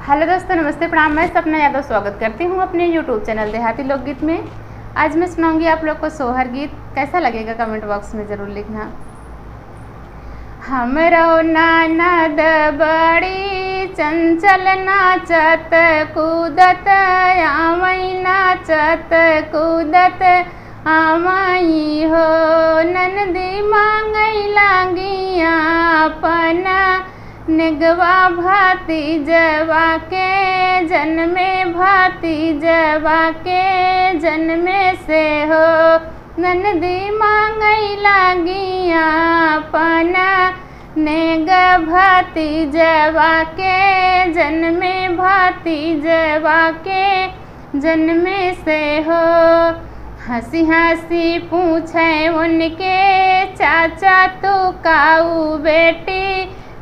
Hello दोस्तों, नमस्ते, प्रणाम। मैं सपना यादव स्वागत करती हूँ अपने यूट्यूब चैनल देहाती लोकगीत में। आज मैं सुनाऊंगी आप लोग को सोहर गीत। कैसा लगेगा कमेंट बॉक्स में ज़रूर लिखना। हमरो ननद बड़ी चंचल नाचत कूदत आवई, नाचत कूदत आवई हो। ननदी मांगई लागी अपना निगवा भतीजवा के जन्मे, भतीजवा के जन्मे से हो। ननदी मांगई लागी अपना नेग भतीजवा के जन्मे, भतीजवा के जन्मे से हो। हंसी हंसी पूछे उनके चाचा तू काऊ बेटी,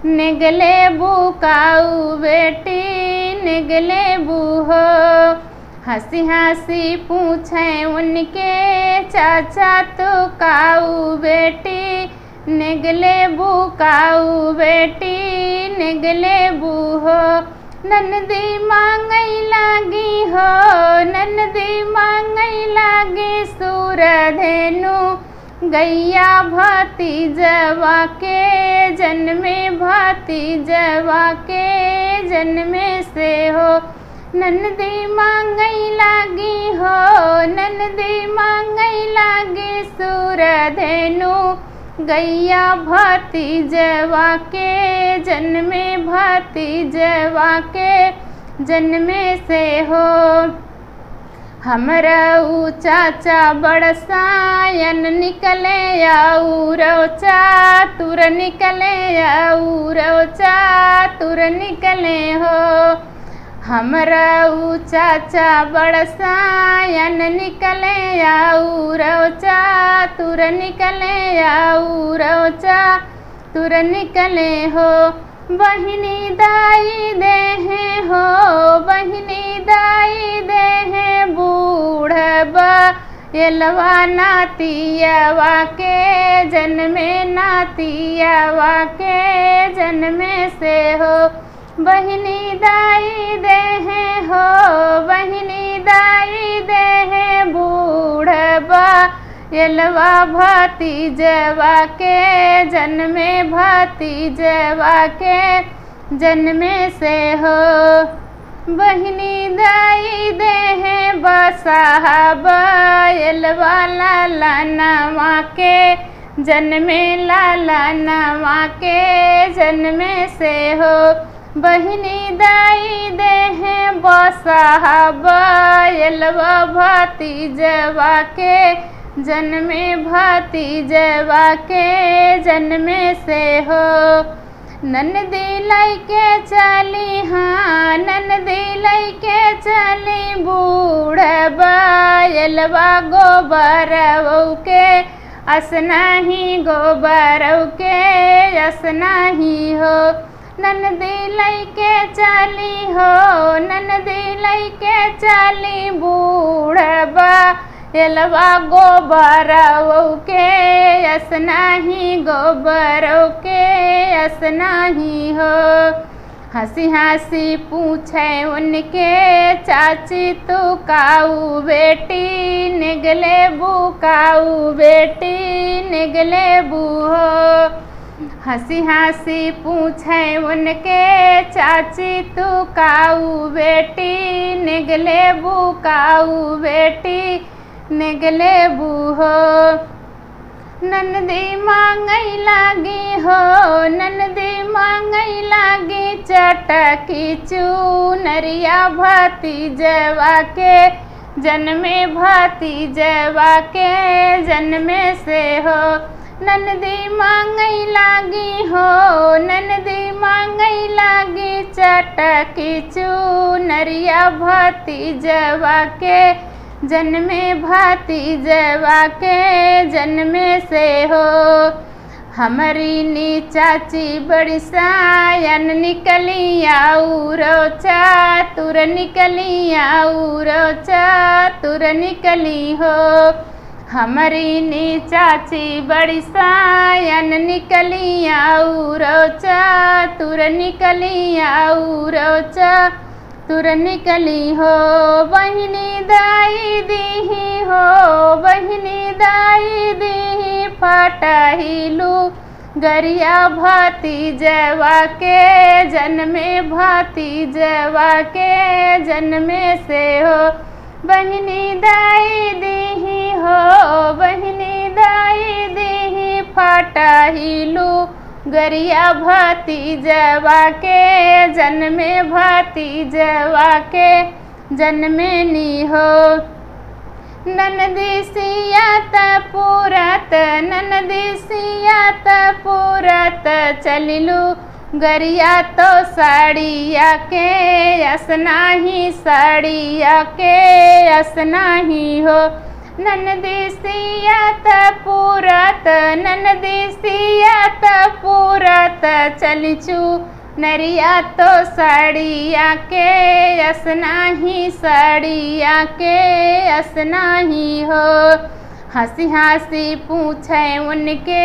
निगले बुकाऊ बेटी, निगले बूहो। हंसी हंसी पूछे उनके चाचा तो काऊ बेटी, निगले बुकाऊ बेटी, निगले बूहो। ननदी मांगई लागी हो, ननदी मांगई लागी सूरधेनु गैया भतीजवा के जन्मे, भतीजवा के जन्मे से हो। ननदी मांगई लागी हो, ननदी मांगई लागी सूरधेनु गैया भतीजवा के जन्मे, भतीजवा के जन्मे से हो। हमरा चाचा बड़सायन निकले आऊरो चातुर निकले, आऊरो चातुर निकले हो। हमरा चाचा बड़सायन निकले आऊरो चातुर निकले, आऊरो चातुर निकले हो। बहिनी दाई देहे हो, बहिनी दाई देहे बूढ़बा एलवा नातियावा के जन्मे, नातियावा के जन्मे से हो। बहिनी दाई देहे हो, बहिनी दाई देहे बूढ़बा एलवा भतीजवा के जन्मे, भतीजवा के जन्मे से हो। बहिनी दाई देहे बसाहबा एलवा लाला नवा के जन्मे, लाला नवा के जन्मे से हो। बहिनी दाई देहे बसाहबा एलवा भतीजवा के जन्मे, भतीजवा के जन्मे से हो। ननदी लैके चली, हाँ ननदी लैके चली बूढ़बा एलवा गोबरऊ के असनाही, गोबरऊ के असनाही हो। ननदी लैके चली हो, ननदी लैके चली बूढ़बा एलवा गोबरऊ के असनाही, गोबरऊ के असनाही हो। हंसी हंसी पूछे उनके चाची तू काऊ बेटी, निगले बुकाऊ बेटी, निगले बूहो। हंसी हंसी पूछे उनके चाची तू काऊ बेटी, निगले बुकाऊ बेटी, निगले बूहो। ननदी मांगई लागी हो, ननदी मांगई लागी चटकी चूनरिया भतीजवा के जन्मे, भतीजवा के जन्मे से हो। ननदी मांगई लागी हो, ननदी मांगई लागी चटकी चूनरिया भतीजवा के जन्मे, भतीजवा के जन्मे से हो। हमारी नी चाची बड़ी सायन निकली आऊरो चातुर निकली, आऊरो चातुर निकली हो। हमारी नी चाची बड़ी सायन निकली आऊरो चातुर निकली, आऊरो चातुर तुर निकली हो बहिनी दाई दीही हो बहिनी दाई दीही फटहिलू गरिया भतीजवा के जन्मे भतीजवा के जन्मे से हो बहिनी दाई दीही हो बहिनी दाई दीही फटहिलू गरिया भतीजवा के जन्मे भतीजवा के जन्मे नी हो ननदी सियात पूरत ननदी सियात पूरत चलिलू गरिया तो साड़िया के असनाही साड़िया के असनाही हो ननदी सियात पूरत ननदी सियात पूरत चलिचू नरिया तो साड़िया के असनाही साड़िया के असनाही हो हंसी हंसी पूछे उनके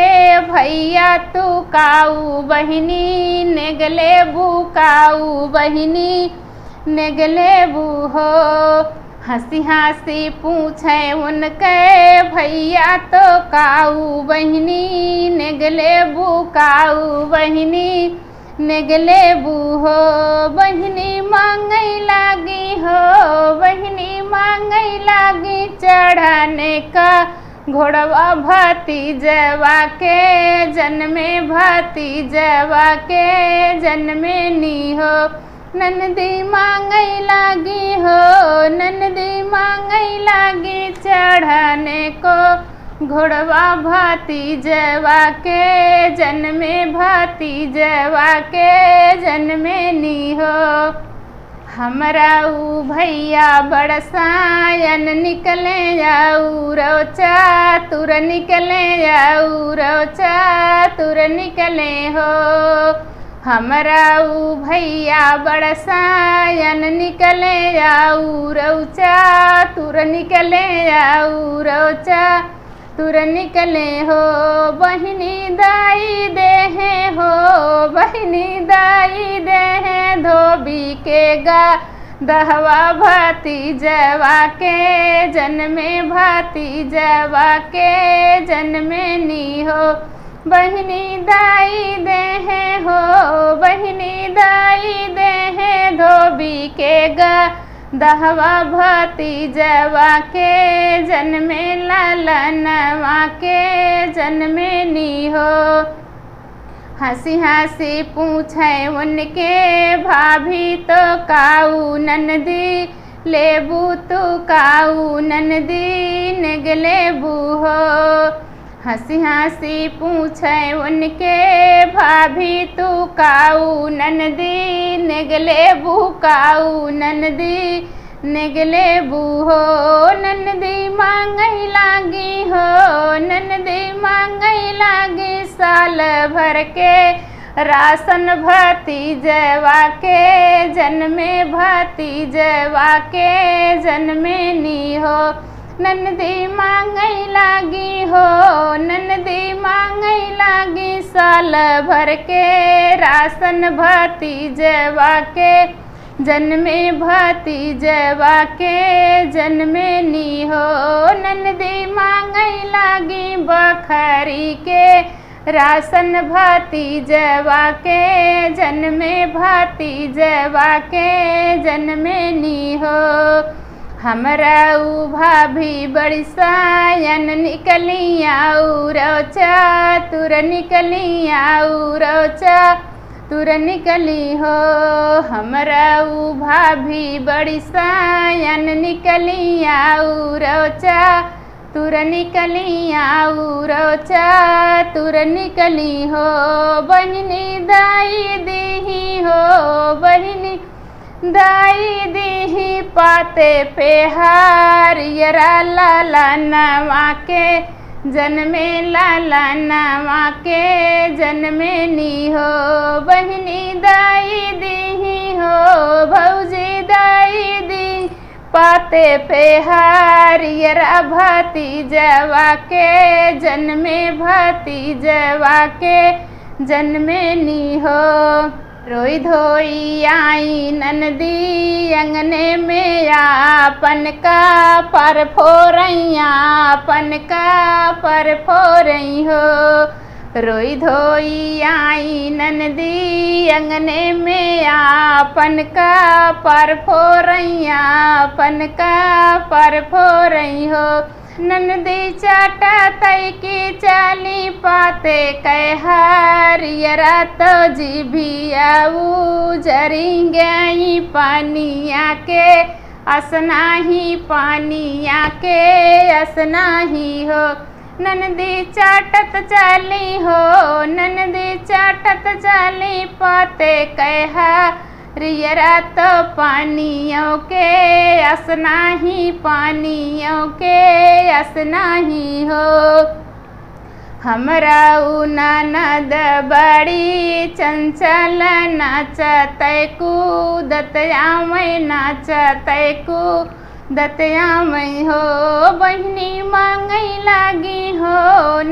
भैया तू काऊ बहिनी नेगले बू काऊ बहिनी नेगले बू हो हंसी हंसी पूछे उनके भैया तो काऊ बहिनी नेगले बू काऊ बहिनी नेगले बू हो बहिनी मांगई लागी हो बहिनी मांगई लागी चढ़ाने का घोड़वा भतीजवा के जन्मे भतीजवा के जन्मे नी हो ननदी मांगई लागी हो ननदी मांगई लागी चढ़ाने को घोड़वा भतीजवा के जन्मे भतीजवा के जन्मे नी हो हमरा ऊ भैया बड़सायन निकले जाऊ रोचा तुर निकले जाऊ रोचा तुर निकले हो हमरा ऊ भैया बड़सायन निकले जाऊ रोचा तुर निकले जाऊ रोचा तुर निकले हो बहिनी दाई देहे हो बहिनी दाई देहे धोबी के गा दहवा भतीजवा के जन्मे भतीजवा के जन्मे नी हो बहिनी दाई देहे हो बहिनी दाई देहे धोबी के गा दहवा भतीजवा के जन्मे लालनवा के जन्मे नी हो हंसी हंसी पूछे उनके भाभी तो काऊ ननदी लेबू तू काऊ ननदी नेगलेबू हो हंसी हंसी पूछे उनके भाभी तू काऊ ननदी नेगलेबू काऊ ननदी नेगलेबू हो ननदी मांगई लागी हो ननदी मांगई लागी साल भर के राशन भतीजवा के जन्मे भतीजवा के जन्मे नी हो ननदी मांगई लागी हो ननदी मांगई लागी साल भर के राशन भतीजवा के जन्मे भतीजवा के जन्मे नी हो ननदी मांगई लागी बखरी के राशन भतीजवा के जन्मे भतीजवा के जन्मे नी हो हमरा ऊ भाभी बड़ी सायन निकली आऊ रोचा तुर निकली आऊ रोचा तुर निकली हो हमरा ऊ भाभी बड़ी सायन निकली आऊ रोचा तुर निकली आऊ रोचा तुर निकली हो बहिनी दाई दीही हो बहिनी दाई दीही पाते पे हार यरा लाला नवा के जन्मे लाला नवा के जन्मे नी हो बहिनी दाई दीही हो भौजी दाई दी पाते पे हार यरा भतीजवा के जन्मे भतीजवा के जन्मे नी हो रोई धोई आई ननदी अंगने में आपन का पर फोरैया अपन का पर फोरई हो। रोई धोई आई ननदी अंगने में आपन का पर फोरैया अपन का पर फोरई हो। ननदी चाटा तई की चाली पाते कहरियरा तो जी भी आऊ जरी गई पानिया के असनाही पानिया के असनाही हो। ननदी चाटत चाली हो ननदी चाटत चाली पाते कहा रियरा तो पानियों के असनाही पानियों के असनाही हो। हमरा उ ननद बड़ी चंचल नाचत कूदत आमै नाचत कूदत आमै हो। बहिनी मांगई लागी हो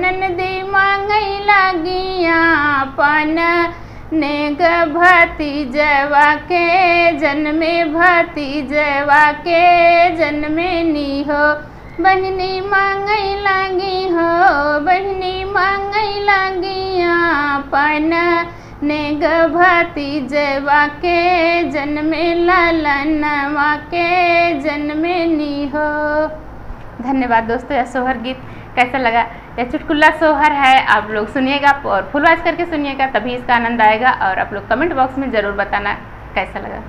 ननदी मांगई लागी आपन नेग भतीजवा के जन्मे भतीजवा के जन्मे नी हो। बहिनी मांगई लागी हो बहिनी मांगई लागी आपन नेग भतीजवा के जन्मे लालनवा के जन्मे नी हो। धन्यवाद दोस्तों। यह सोहर गीत कैसा लगा? यह चुटकुला सोहर है, आप लोग सुनिएगा और फुल वॉच करके सुनिएगा, तभी इसका आनंद आएगा। और आप लोग कमेंट बॉक्स में ज़रूर बताना कैसा लगा।